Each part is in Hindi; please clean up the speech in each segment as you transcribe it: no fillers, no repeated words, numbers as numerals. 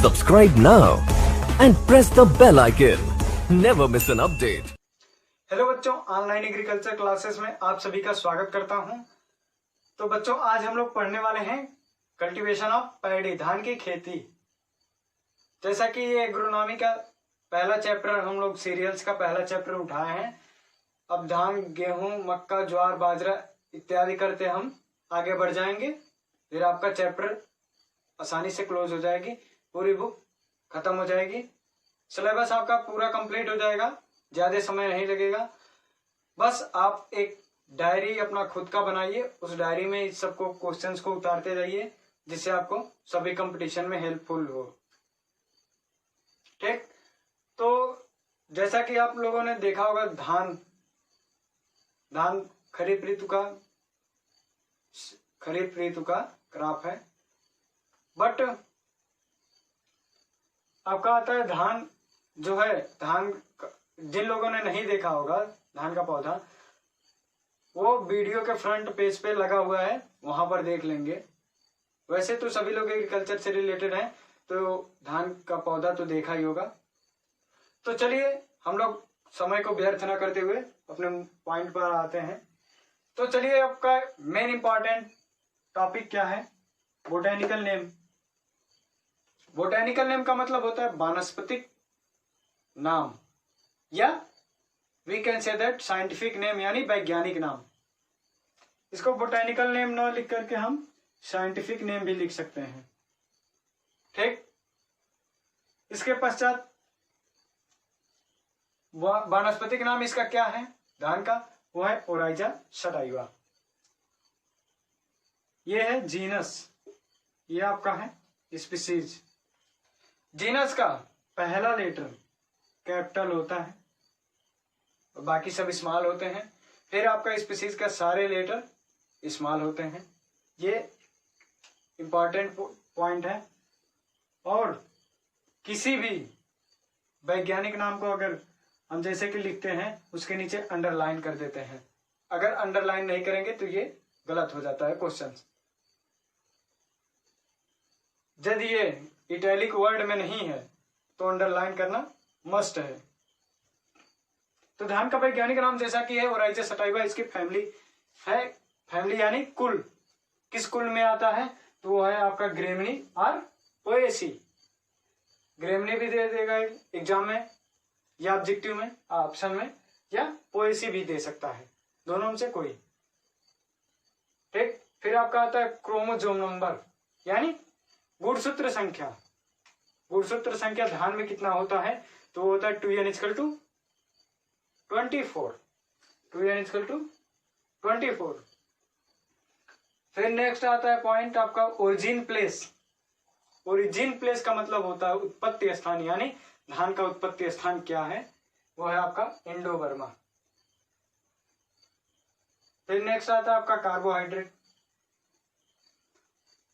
Subscribe now and press the bell icon. Never miss an update. Hello बच्चों, ऑनलाइन एग्रीकल्चर क्लासेस में आप सभी का स्वागत करता हूं। तो बच्चों, आज हम लोग पढ़ने वाले हैं कल्टीवेशन ऑफ पैडी, धान की खेती। जैसा कि ये एग्रोनॉमी का पहला चैप्टर, हम लोग सीरियल्स का पहला चैप्टर उठाए हैं। अब धान, गेहूं, मक्का, ज्वार, बाजरा इत्यादि करते हम आगे बढ़ जाएंगे। फिर आपका चैप्टर आसानी से क्लोज हो जाएगी, पूरी बुक खत्म हो जाएगी, सिलेबस आपका पूरा कंप्लीट हो जाएगा, ज्यादा समय नहीं लगेगा। बस आप एक डायरी अपना खुद का बनाइए, उस डायरी में इस सबको क्वेश्चंस को उतारते जाइए, जिससे आपको सभी कंपटीशन में हेल्पफुल हो। ठीक, तो जैसा कि आप लोगों ने देखा होगा, धान खरीफ ऋतु का क्रॉप है। बट आपका आता है धान जो है, धान जिन लोगों ने नहीं देखा होगा धान का पौधा, वो वीडियो के फ्रंट पेज पे लगा हुआ है, वहां पर देख लेंगे। वैसे तो सभी लोग एग्रीकल्चर से रिलेटेड हैं, तो धान का पौधा तो देखा ही होगा। तो चलिए हम लोग समय को व्यर्थ न करते हुए अपने पॉइंट पर आते हैं। तो चलिए, आपका मेन इंपॉर्टेंट टॉपिक क्या है? Botanical name. बोटेनिकल नेम का मतलब होता है वानस्पतिक नाम, या we can say that scientific name, यानी वैज्ञानिक नाम। इसको बोटेनिकल नेम न लिख करके हम साइंटिफिक नेम भी लिख सकते हैं। ठीक, इसके पश्चात वानस्पतिक नाम इसका क्या है धान का? वो है ओराइजा सटाइवा। ये है जीनस, ये आपका है स्पीसीज। जीनस का पहला लेटर कैपिटल होता है, बाकी सब स्मॉल होते हैं। फिर आपका स्पीसीज का सारे लेटर स्मॉल होते हैं। ये इंपॉर्टेंट पॉइंट है। और किसी भी वैज्ञानिक नाम को अगर हम जैसे कि लिखते हैं, उसके नीचे अंडरलाइन कर देते हैं। अगर अंडरलाइन नहीं करेंगे तो ये गलत हो जाता है क्वेश्चन। यदि ये इटैलिक वर्ड में नहीं है तो अंडरलाइन करना मस्ट है। तो धान का वैज्ञानिक नाम जैसा कि है ओराइजा सटाइवा, इसकी फैमिली है, फैमिली यानी कुल। किस कुल में आता है? तो वो है आपका ग्रेमनी और पोएसी। ग्रेमनी भी दे देगा एग्जाम में या ऑब्जेक्टिव में, ऑप्शन में, या पोएसी भी दे सकता है, दोनों में से कोई। ठीक, फिर आपका आता है क्रोमोसोम नंबर, यानी गुणसूत्र संख्या। गुणसूत्र संख्या धान में कितना होता है? तो वो होता है 2n=24। 2n=24। फिर नेक्स्ट आता है पॉइंट आपका ओरिजिन प्लेस। ओरिजिन प्लेस का मतलब होता है उत्पत्ति स्थान, यानी धान का उत्पत्ति स्थान क्या है? वो है आपका इंडो बर्मा। फिर नेक्स्ट आता है आपका कार्बोहाइड्रेट।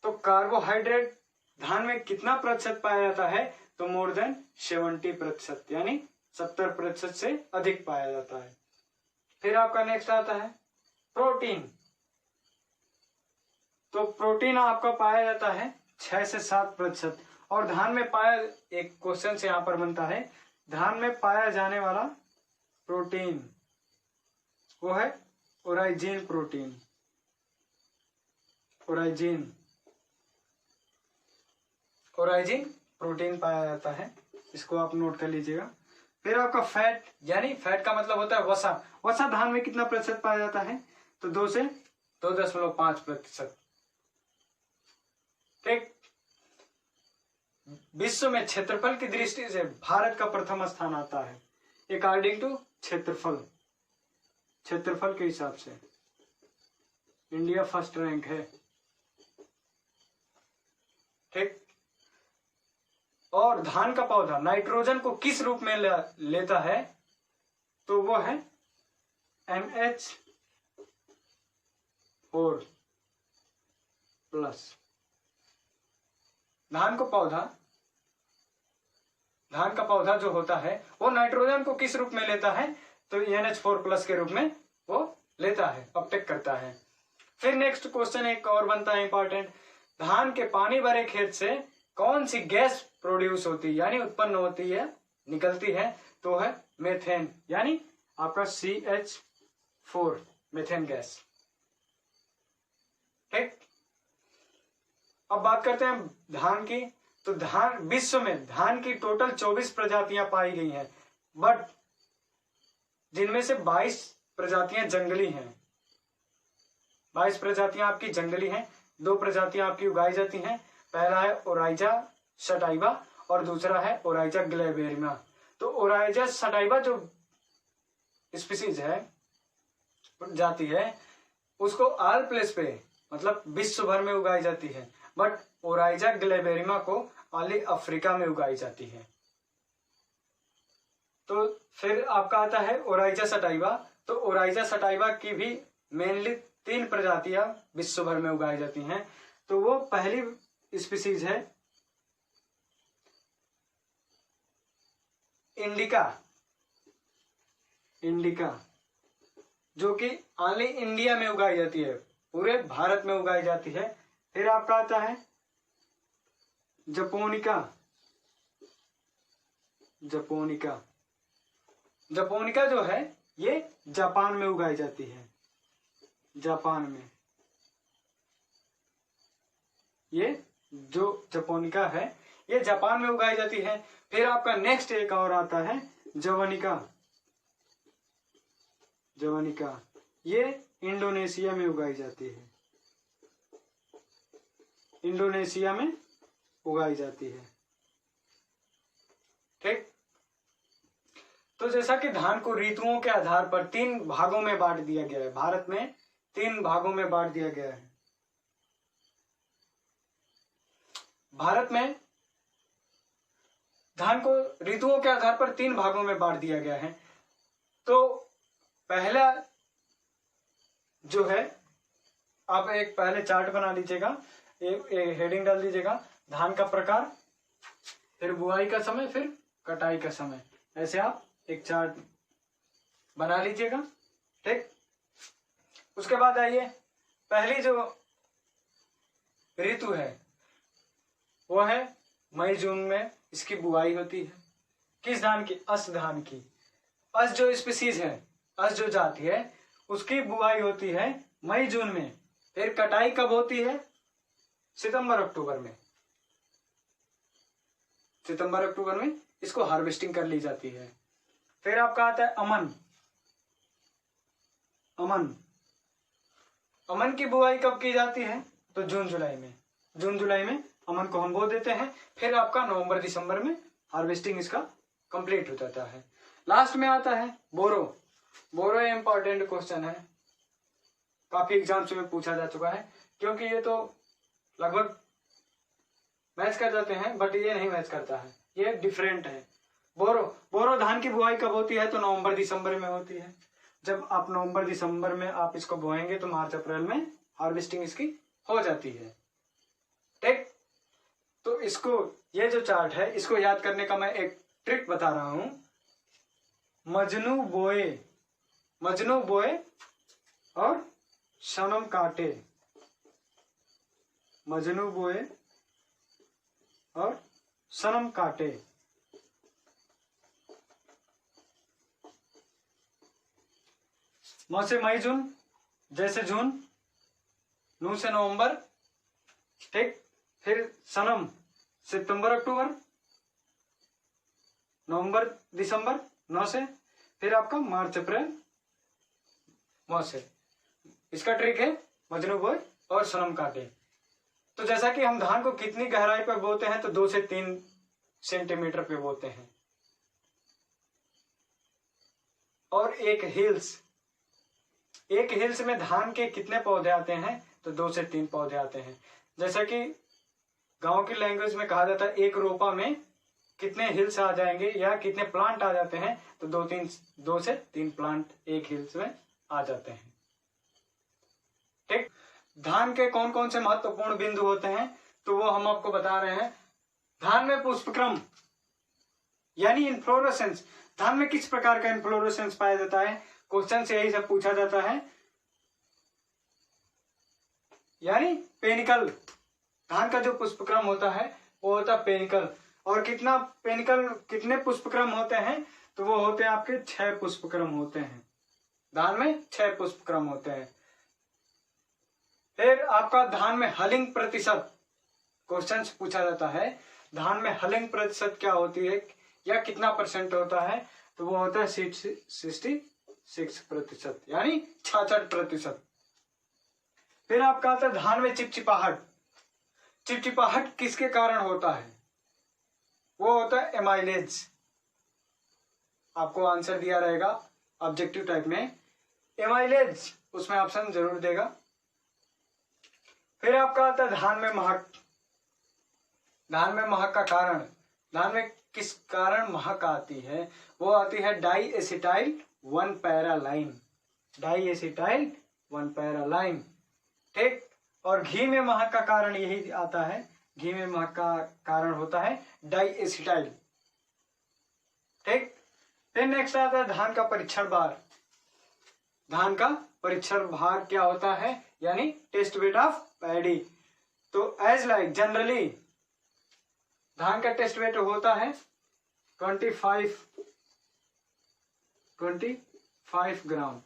तो कार्बोहाइड्रेट धान में कितना प्रतिशत पाया जाता है? तो मोर देन 70%, यानी 70% से अधिक पाया जाता है। फिर आपका नेक्स्ट आता है प्रोटीन। तो प्रोटीन आपका पाया जाता है 6 से 7%। और धान में पाया, एक क्वेश्चन से यहां पर बनता है, धान में पाया जाने वाला प्रोटीन वो है ओराइजिन प्रोटीन। ओराइजिन प्रोटीन पाया जाता है, इसको आप नोट कर लीजिएगा। फिर आपका फैट, यानी फैट का मतलब होता है वसा। वसा धान में कितना प्रतिशत पाया जाता है? तो 2 से 2.5%। ठीक, विश्व में क्षेत्रफल की दृष्टि से भारत का प्रथम स्थान आता है अकॉर्डिंग टू क्षेत्रफल के हिसाब से इंडिया फर्स्ट रैंक है। ठीक, और धान का पौधा नाइट्रोजन को किस रूप में लेता है? तो वो है NH4+। धान का पौधा जो होता है वो नाइट्रोजन को किस रूप में लेता है? तो NH4+ के रूप में वो लेता है, अपटेक करता है। फिर नेक्स्ट क्वेश्चन एक और बनता है इंपॉर्टेंट, धान के पानी भरे खेत से कौन सी गैस प्रोड्यूस होती है यानी उत्पन्न होती है, निकलती है, तो है मेथेन, यानी आपका CH4 मेथेन गैस। ठीक, अब बात करते हैं धान की। तो धान, विश्व में धान की टोटल 24 प्रजातियां पाई गई हैं, बट जिनमें से 22 प्रजातियां जंगली हैं। 22 प्रजातियां आपकी जंगली हैं, 2 प्रजातियां आपकी उगाई जाती हैं। पहला है ओराइजा सटाइवा और दूसरा है ओराइजा ग्लेबेरिया। तो ओराइजा सटाइवा जो स्पीसीज है, जाति है, उसको ऑल प्लेस पे मतलब विश्व भर में उगाई जाती है, बट ओराइजा ग्लेबेरिया को ओनली अफ्रीका में उगाई जाती है। तो फिर आपका आता है ओराइजा सटाइवा। तो ओराइजा सटाइवा की भी मेनली 3 प्रजातियां विश्व भर में उगाई जाती हैं। तो वो पहली स्पीसीज है इंडिका, जो कि ओनली इंडिया में उगाई जाती है, पूरे भारत में उगाई जाती है। फिर आपका आता है जपोनिका। जपोनिका जो है ये जापान में उगाई जाती है, जापान में। ये जो जपोनिका है ये जापान में उगाई जाती है। फिर आपका नेक्स्ट एक और आता है जवनिका। ये इंडोनेशिया में उगाई जाती है, इंडोनेशिया में उगाई जाती है। ठीक, तो जैसा कि धान को ऋतुओं के आधार पर 3 भागों में बांट दिया गया है, भारत में 3 भागों में बांट दिया गया है। भारत में धान को ऋतुओं के आधार पर 3 भागों में बांट दिया गया है। तो पहला जो है, आप एक पहले चार्ट बना लीजिएगा, एक हेडिंग डाल दीजिएगा, धान का प्रकार, फिर बुआई का समय, फिर कटाई का समय। ऐसे आप एक चार्ट बना लीजिएगा। ठीक, उसके बाद आइए, पहली जो ऋतु है वो है मई जून में इसकी बुआई होती है। किस धान की? अस धान की। अस जो स्पीसीज है, अस जो जाति है, उसकी बुआई होती है मई जून में। फिर कटाई कब होती है? सितंबर अक्टूबर में। सितंबर अक्टूबर में इसको हार्वेस्टिंग कर ली जाती है। फिर आपका आता है अमन। अमन की बुआई कब की जाती है? तो जून जुलाई में। जून जुलाई में अमन को हम बो देते हैं। फिर आपका नवंबर दिसंबर में हार्वेस्टिंग इसका कंप्लीट हो जाता है। लास्ट में आता है बोरो। बोरो इंपॉर्टेंट क्वेश्चन है, काफी एग्जाम्स में पूछा जा चुका है, क्योंकि ये तो लगभग मैच कर जाते हैं, बट ये नहीं मैच करता है, ये डिफरेंट है। बोरो धान की बुआई कब होती है? तो नवंबर दिसंबर में होती है। जब आप नवंबर दिसंबर में आप इसको बोएंगे तो मार्च अप्रैल में हार्वेस्टिंग इसकी हो जाती है। ठीक, तो इसको, ये जो चार्ट है, इसको याद करने का मैं एक ट्रिक बता रहा हूं। मजनू बोए और सनम काटे। मजनू बोए और सनम काटे। म से मई जून, जैसे जून, नू से नवंबर। ठीक, फिर सनम सितंबर अक्टूबर, नवंबर दिसंबर 9 से, फिर आपका मार्च अप्रैल 9 से। इसका ट्रिक है मजनू बोए और सनम काटे। तो जैसा कि हम धान को कितनी गहराई पर बोते हैं, तो 2 से 3 सेंटीमीटर पे बोते हैं। और एक हिल्स में धान के कितने पौधे आते हैं? तो 2 से 3 पौधे आते हैं। जैसा कि गांव की लैंग्वेज में कहा जाता है, एक रोपा में कितने हिल्स आ जाएंगे या कितने प्लांट आ जाते हैं? तो 2 से 3 प्लांट एक हिल्स में आ जाते हैं। ठीक, धान के कौन कौन से महत्वपूर्ण बिंदु होते हैं, तो वो हम आपको बता रहे हैं। धान में पुष्पक्रम यानी इन्फ्लोरेसेंस। धान में किस प्रकार का इन्फ्लोरेसेंस पाया जाता है? क्वेश्चन से यही सब पूछा जाता है। यानी पेनिकल, धान का जो पुष्पक्रम होता है वो होता है पेनिकल। और कितना पेनिकल, कितने पुष्पक्रम होते हैं? तो वो होते हैं आपके 6 पुष्पक्रम होते हैं। धान में 6 पुष्पक्रम होते हैं। फिर आपका धान में हलिंग प्रतिशत क्वेश्चन पूछा जाता है। धान में हलिंग प्रतिशत क्या होती है या कितना परसेंट होता है? तो वो होता है 66% यानी 66%। फिर आपका आता है धान में चिपचिपाहट। चिपचिपाहट किसके कारण होता है? वो होता है एमाइलेज। आपको आंसर दिया रहेगा ऑब्जेक्टिव टाइप में, एमाइलेज, उसमें ऑप्शन जरूर देगा। फिर आपका आता है धान में महक। धान में महक का कारण, धान में किस कारण महक आती है? वो आती है डाई एसिटाइल 1 पैरालाइन, डाई एसिटाइल 1 पैरालाइन। ठीक। और घी में महक का कारण यही आता है, घी में महक का कारण होता है डाई एसिटाइल। ठीक। फिर नेक्स्ट आता है धान का परीक्षण भार। धान का परीक्षण भार क्या होता है? यानी टेस्ट वेट ऑफ पैडी। तो एज लाइक जनरली धान का टेस्ट वेट होता है 25 ग्राम।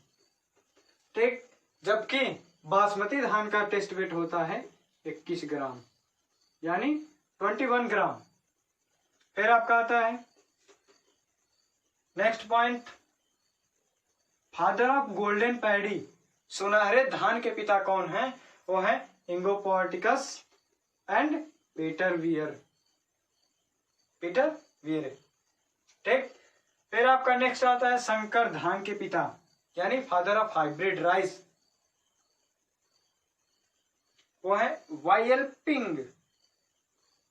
ठीक। जबकि बासमती धान का टेस्ट वेट होता है 21 ग्राम यानी 21 ग्राम। फिर आपका आता है next point, father of golden paddy. सुनहरे धान के पिता कौन है? वो है Ingo Potrykus and Peter Beyer. Peter Beyer. ठीक। फिर आपका नेक्स्ट आता है संकर धान के पिता यानी फादर ऑफ हाइब्रिड राइस। वो है वायलपिंग।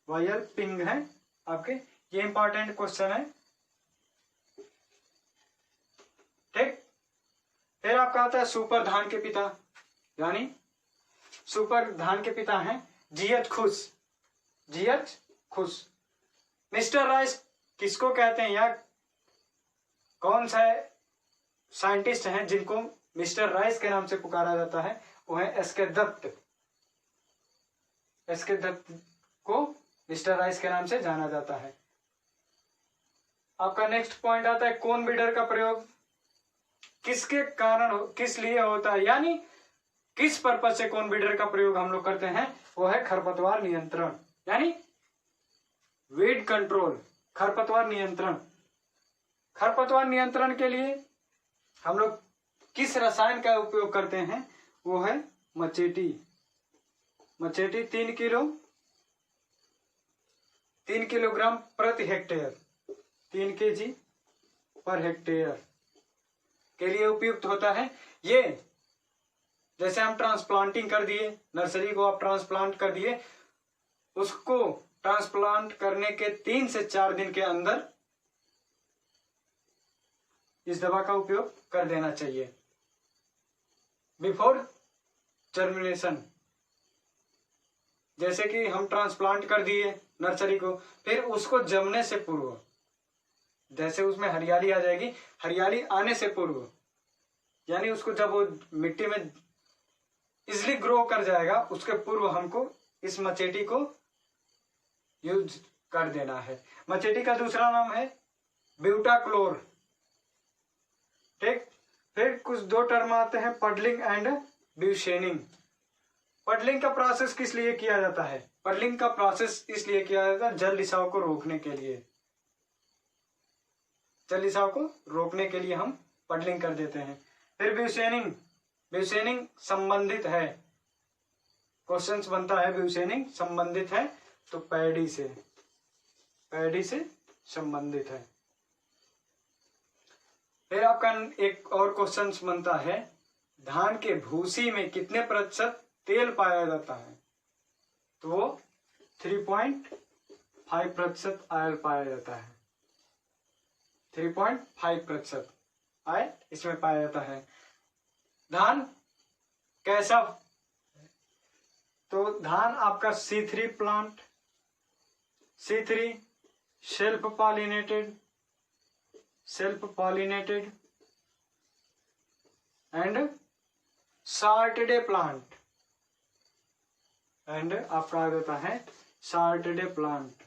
वायलपिंग है आपके, ये इंपॉर्टेंट क्वेश्चन है। ठीक। फिर आपका आता है सुपर धान के पिता, यानी सुपर धान के पिता हैं जीएच खुश। जीएच खुश। मिस्टर राइस किसको कहते हैं या कौन सा साइंटिस्ट हैं जिनको मिस्टर राइस के नाम से पुकारा जाता है? वो है एसके दत्त। एसके दत्त को मिस्टर राइस के नाम से जाना जाता है। आपका नेक्स्ट पॉइंट आता है कोन बीडर का प्रयोग किसके कारण, किस लिए होता है, यानी किस पर्पज से कोन बीडर का प्रयोग हम लोग करते हैं? वो है खरपतवार नियंत्रण यानी वीड कंट्रोल, खरपतवार नियंत्रण। खरपतवार नियंत्रण के लिए हम लोग किस रसायन का उपयोग करते हैं? वो है मचेटी। मचेटी 3 किलोग्राम प्रति हेक्टेयर, 3 kg पर हेक्टेयर के लिए उपयुक्त होता है। ये जैसे हम ट्रांसप्लांटिंग कर दिए, नर्सरी को आप ट्रांसप्लांट कर दिए, उसको ट्रांसप्लांट करने के 3 से 4 दिन के अंदर इस दवा का उपयोग कर देना चाहिए, बिफोर जर्मिनेशन। जैसे कि हम ट्रांसप्लांट कर दिए नर्सरी को, फिर उसको जमने से पूर्व, जैसे उसमें हरियाली आ जाएगी, हरियाली आने से पूर्व, यानी उसको जब वो मिट्टी में इजिली ग्रो कर जाएगा, उसके पूर्व हमको इस मचेटी को यूज कर देना है। मचेटी का दूसरा नाम है ब्यूटाक्लोर। ठीक। फिर कुछ 2 टर्म आते हैं, पडलिंग एंड ब्यूशेनिंग। पडलिंग का प्रोसेस किस लिए किया जाता है? पडलिंग का प्रोसेस इसलिए किया जाता है जल रिसाव को रोकने के लिए। जल रिसाव को रोकने के लिए हम पडलिंग कर देते हैं। फिर ब्यूशेनिंग, ब्यूशेनिंग संबंधित है, क्वेश्चंस बनता है ब्यूशेनिंग संबंधित है तो पैडी से, पैडी से संबंधित है। फिर आपका एक और क्वेश्चन बनता है, धान के भूसी में कितने प्रतिशत तेल पाया जाता है? तो वो 3.5% ऑयल पाया जाता है। 3.5% ऑयल इसमें पाया जाता है। धान कैसा? तो धान आपका C3 plant, C3 self pollinated and sorted plant, and आपका आ जाता है सैटरडे प्लांट,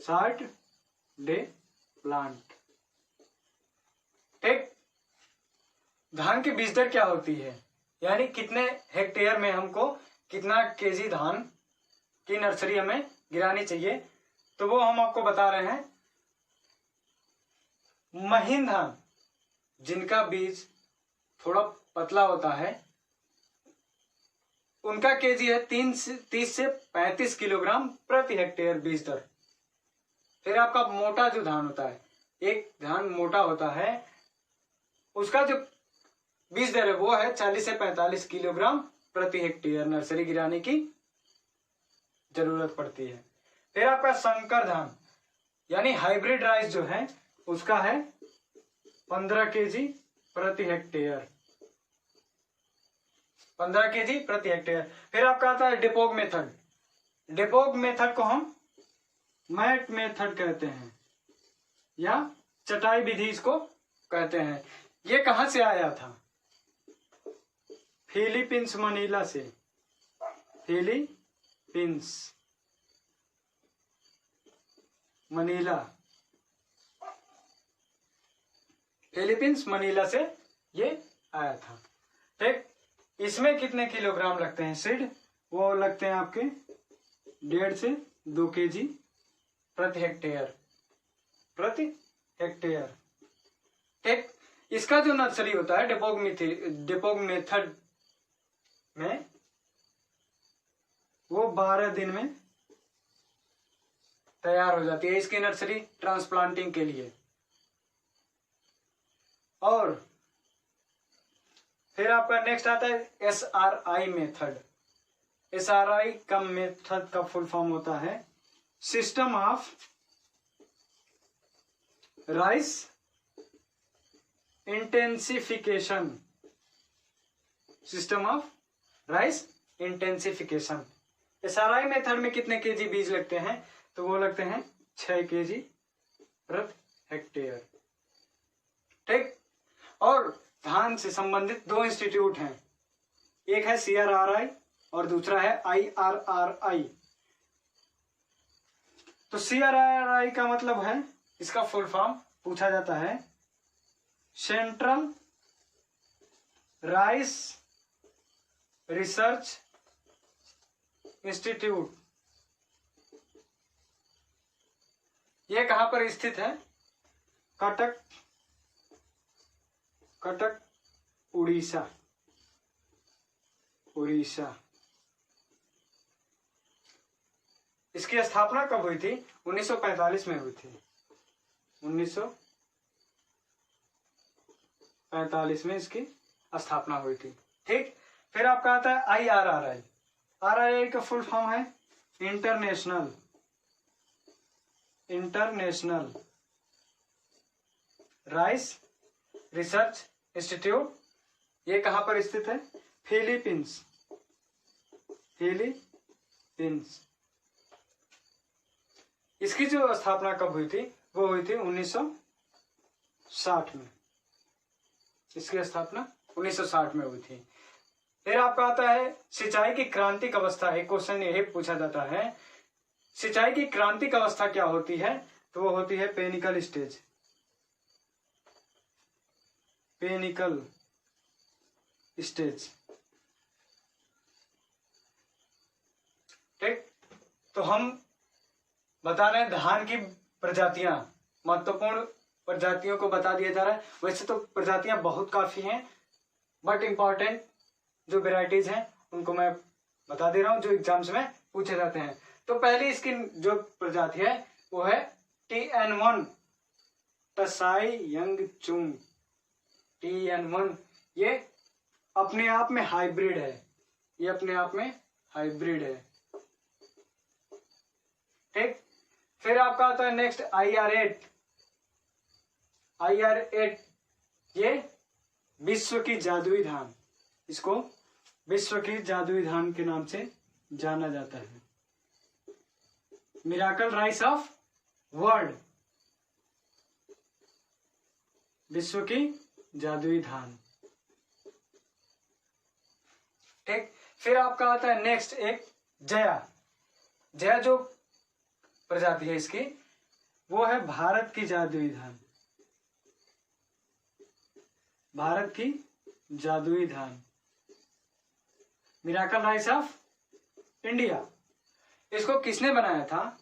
सैटरडे प्लांट। ठीक, धान की बीज दर क्या होती है, यानी कितने हेक्टेयर में हमको कितना केजी धान की नर्सरी हमें गिरानी चाहिए, तो वो हम आपको बता रहे हैं। महीन धान जिनका बीज थोड़ा पतला होता है उनका केजी है 30 से 35 किलोग्राम प्रति हेक्टेयर बीज दर। फिर आपका मोटा जो धान होता है, एक धान मोटा होता है, उसका जो बीज दर है वो है 40 से 45 किलोग्राम प्रति हेक्टेयर नर्सरी गिराने की जरूरत पड़ती है। फिर आपका संकर धान यानी हाइब्रिड राइस जो है उसका है 15 केजी प्रति हेक्टेयर, 15 केजी प्रति हेक्टेयर। फिर आपका आता है डिपोग मेथड। डिपोग मेथड को हम मैट मेथड कहते हैं या चटाई विधि इसको कहते हैं। ये कहां से आया था? फिलीपींस मनीला से, फिलीपींस मनीला, फिलीपींस मनीला से ये आया था। ठीक, इसमें कितने किलोग्राम लगते हैं सीड? वो लगते हैं आपके 1.5 से 2 केजी प्रति हेक्टेयर, प्रति हेक्टेयर। ठीक, इसका जो नर्सरी होता है डिपोग मेथड में, वो 12 दिन में तैयार हो जाती है इसकी नर्सरी ट्रांसप्लांटिंग के लिए। और फिर आपका नेक्स्ट आता है SRI मेथड। SRI का मेथड का फुल फॉर्म होता है system of rice intensification, system of rice intensification. SRI method में कितने केजी बीज लगते हैं? तो वो लगते हैं 6 केजी प्रति हेक्टेयर। ठीक, और धान से संबंधित 2 इंस्टीट्यूट हैं, एक है CRRI और दूसरा है IRRI। तो CRRI का मतलब है, इसका फुल फॉर्म पूछा जाता है सेंट्रल राइस रिसर्च इंस्टीट्यूट। ये कहां पर स्थित है? कटक, कटक उड़ीसा, उड़ीसा। इसकी स्थापना कब हुई थी? 1945 में हुई थी, 1945 में इसकी स्थापना हुई थी। ठीक, फिर आपका आता है IRRI। RRI का फुल फॉर्म है इंटरनेशनल राइस रिसर्च इंस्टीट्यूट। ये कहां पर स्थित है? Philippines, Philippines. इसकी जो स्थापना कब हुई थी? वो हुई थी 1960 में। इसकी स्थापना 1960 में हुई थी। फिर आपका आता है सिंचाई की क्रांतिक अवस्था। एक क्वेश्चन यही पूछा जाता है, सिंचाई की क्रांतिक अवस्था क्या होती है? तो वो होती है पेनिकल स्टेज, पेनिकल स्टेज। ठीक, तो हम बता रहे हैं धान की प्रजातियां, महत्वपूर्ण प्रजातियों को बता दिया जा रहा है। वैसे तो प्रजातियां बहुत काफी हैं, बट इंपॉर्टेंट जो वेराइटीज हैं उनको मैं बता दे रहा हूं जो एग्जाम्स में पूछे जाते हैं। तो पहली इसकी जो प्रजाति है वो है TN1 टसाई यंगचुंग, TN1। ये अपने आप में हाइब्रिड है, ये अपने आप में हाइब्रिड है। ठीक, फिर आपका आता है नेक्स्ट IR8। IR8 ये विश्व की जादुई धान, इसको विश्व की जादुई धान के नाम से जाना जाता है, मिराकल राइस ऑफ वर्ल्ड, विश्व की जादुई धान। ठीक, फिर आपका आता है नेक्स्ट एक जया। यह जो प्रजाति है इसकी वो है भारत की जादुई धान। भारत की जादुई धान, मिराकल राइस ऑफ इंडिया। इसको किसने बनाया था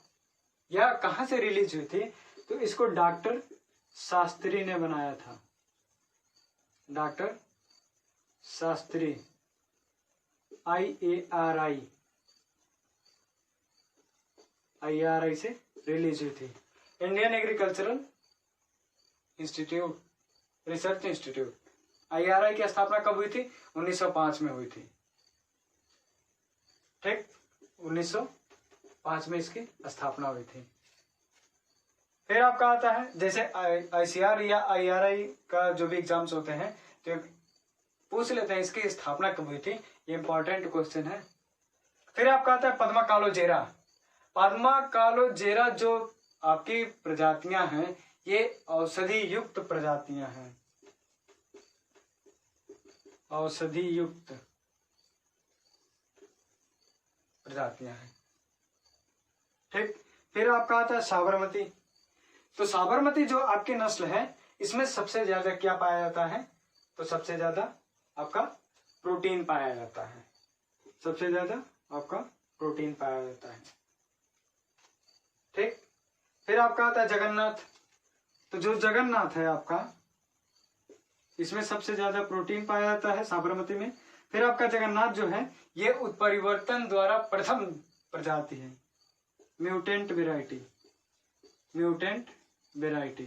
या कहां से रिलीज हुई थी? तो इसको डॉक्टर शास्त्री ने बनाया था। डॉक्टर शास्त्री, IARI से रिलीज हुई थी। Indian agricultural institute, research institute, IARI की स्थापना कब हुई थी? 1905 में हुई थी। ठीक, 1905 में इसकी स्थापना हुई थी। फिर आपका आता है जैसे ICAR या IARI का जो भी एग्जाम्स होते हैं तो पूछ लेते हैं इसकी स्थापना कब हुई थी, ये इंपॉर्टेंट क्वेश्चन है। फिर आपका आता है पद्मा कालोजेरा। पद्मा कालोजेरा जो आपकी प्रजातियां हैं ये औषधि युक्त प्रजातियां हैं, औषधि युक्त प्रजातियां हैं। ठीक, फिर आपका आता है साबरमती। तो साबरमती जो आपकी नस्ल है इसमें सबसे ज्यादा क्या पाया जाता है? तो सबसे ज्यादा आपका प्रोटीन पाया जाता है, सबसे ज्यादा आपका प्रोटीन पाया जाता है। ठीक, फिर आपका आता है जगन्नाथ। तो जो जगन्नाथ है आपका इसमें सबसे ज्यादा प्रोटीन पाया जाता है साबरमती में। फिर आपका जगन्नाथ जो है ये उत्परिवर्तन द्वारा प्रथम प्रजाति है, म्यूटेंट वेराइटी, म्यूटेंट वेराइटी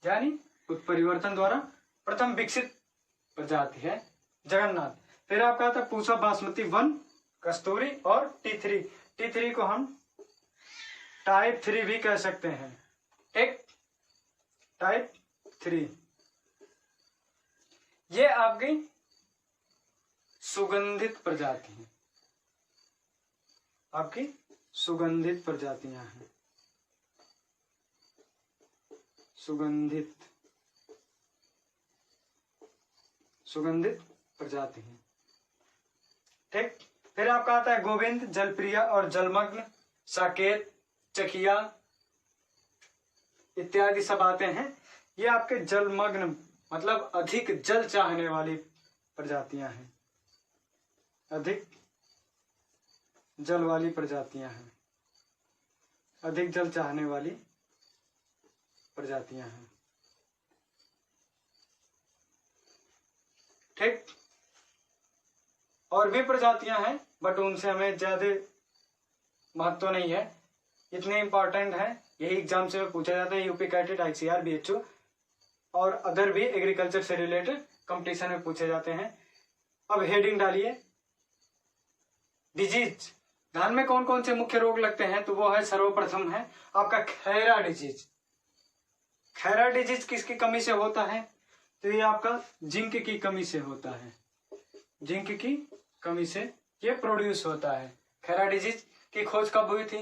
यानी उत्परिवर्तन द्वारा प्रथम विकसित प्रजाति है जगन्नाथ। फिर आपका आता है पूसा, बासमती 1, कस्तूरी और T3। T3 को हम टाइप 3 भी कह सकते हैं। एक टाइप 3 ये आपकी सुगंधित प्रजाति है, आपकी सुगंधित प्रजातियां हैं, सुगंधित प्रजाति है। ठीक, फिर आपका आता है गोविंद, जलप्रिया और जलमग्न, साकेत, चकिया इत्यादि सब आते हैं। ये आपके जलमग्न मतलब अधिक जल चाहने वाली प्रजातियां हैं, अधिक जल वाली प्रजातियां हैं, अधिक जल चाहने वाली प्रजातियां हैं। ठीक, और भी प्रजातियां हैं बट उनसे हमें ज्यादा महत्व नहीं है, इतने इंपॉर्टेंट है, यही एग्जाम से पूछा जाता है। यूपी कैडेट, ICAR, BHO और अदर भी एग्रीकल्चर से रिलेटेड कंपटीशन में पूछे जाते हैं। अब हेडिंग डालिए, डिजीज। धान में कौन कौन से मुख्य रोग लगते हैं? तो वो है सर्वप्रथम है आपका खैरा डिजीज। खैरा डिजीज किसकी कमी से होता है? तो ये आपका जिंक की कमी से होता है, जिंक की कमी से ये प्रोड्यूस होता है। खैरा डिजीज की खोज कब हुई थी?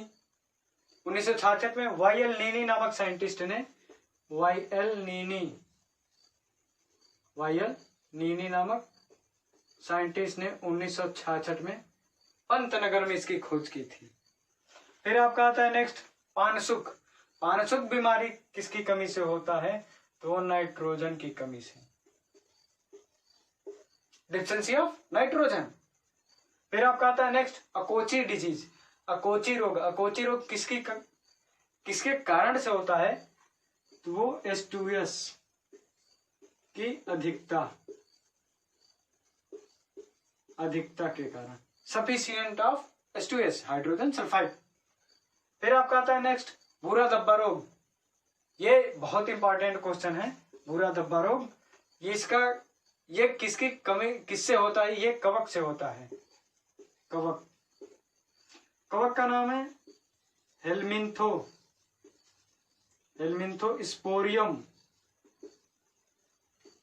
1966 में वाई.एल. नीनी नामक साइंटिस्ट ने, वाई.एल. नीनी नामक साइंटिस्ट ने 1966 में पंतनगर में इसकी खोज की थी। फिर आपका आता है नेक्स्ट पानसुख। पानसुख बीमारी किसकी कमी से होता है? तो नाइट्रोजन की कमी से, डिफिशिएंसी ऑफ नाइट्रोजन। फिर आपका आता है नेक्स्ट अकोची डिजीज, अकोची रोग। अकोची रोग किसके कारण से होता है? तो वो H2S की अधिकता के कारण, sufficient of H2S, hydrogen sulphide. फिर आपका आता है नेक्स्ट भूरा धब्बा रोग। ये बहुत इंपॉर्टेंट क्वेश्चन है, भूरा धब्बा रोग। ये किसकी कमी किससे होता है? ये कवक से होता है, कवक। कवक का नाम है हेलमिंथोस्पोरियम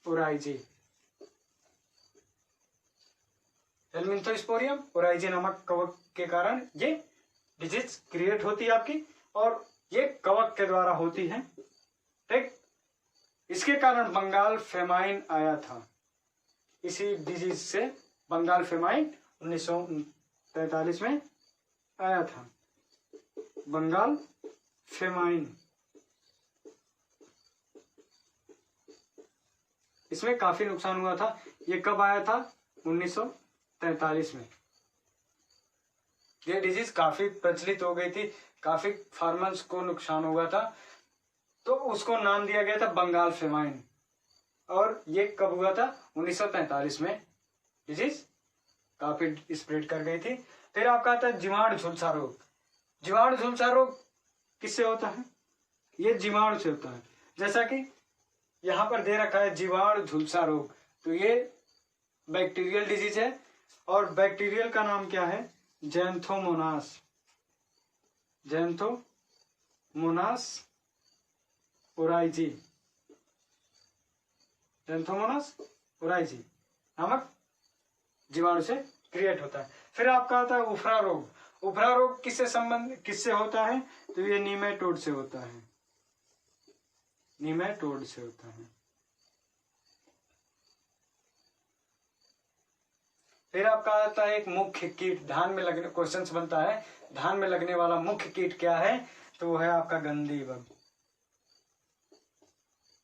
ओराइजी। हेलमिंथोस्पोरियम ओराइजी नामक कवक के कारण ये डिजीज क्रिएट होती है आपकी, और ये कवक के द्वारा होती है। ठीक, इसके कारण बंगाल फेमाइन आया था। इसी डिजीज से बंगाल फेमाइन 1943 में आया था। बंगाल फेमाइन, इसमें काफी नुकसान हुआ था। ये कब आया था? 1943 में। ये डिजीज काफी प्रचलित हो गई थी, काफी फार्मर्स को नुकसान हुआ था, तो उसको नाम दिया गया था बंगाल फेमाइन। और ये कब हुआ था? 1943 में। डिजीज काफी स्प्रेड कर गई थी। फिर आपका आता है जीवाणु झुलसा रोग। जीवाणु झुलसा रोग किससे होता है? ये जीवाणु से होता है। जैसा कि यहां पर दे रखा है जीवाणु झुलसा रोग, तो ये बैक्टीरियल डिजीज है। और बैक्टीरियल का नाम क्या है? Xanthomonas. Xanthomonas oryzae, Xanthomonas oryzae नामक जीवाणु से क्रिएट होता है। फिर आपका आता है उफरा रोग। उफरा रोग किससे होता है? तो ये नीमेटोड से होता है। नीमेटोड से होता है। फिर आपका आता है एक मुख्य कीट। धान में लगने क्वेश्चंस बनता है, धान में लगने वाला मुख्य कीट क्या है? तो वो है आपका गंधी बग।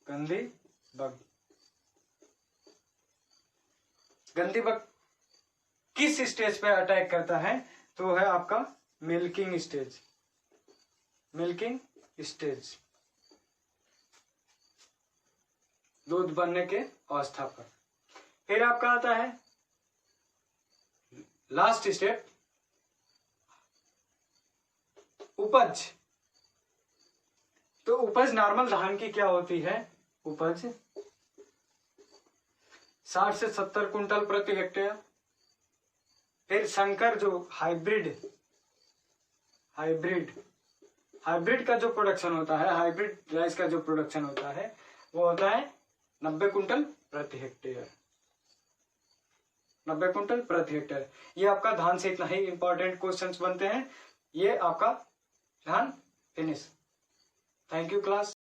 गंधी बग। गंधी बग किस स्टेज पे अटैक करता है? तो वो है आपका मिल्किंग स्टेज। मिल्किंग स्टेज, दूध बनने के अवस्था पर। फिर आपका आता है लास्ट स्टेप, उपज। तो उपज नॉर्मल धान की क्या होती है? उपज 60 से 70 कुंटल प्रति हेक्टेयर। फिर संकर जो हाइब्रिड का जो प्रोडक्शन होता है, हाइब्रिड राइस का जो प्रोडक्शन होता है, वो होता है 90 कुंटल प्रति हेक्टेयर। 90 कुंटल प्रति हेक्टेयर। ये आपका धान से इतना ही इंपॉर्टेंट क्वेश्चंस बनते हैं। ये आपका धान फिनिश। Thank you class.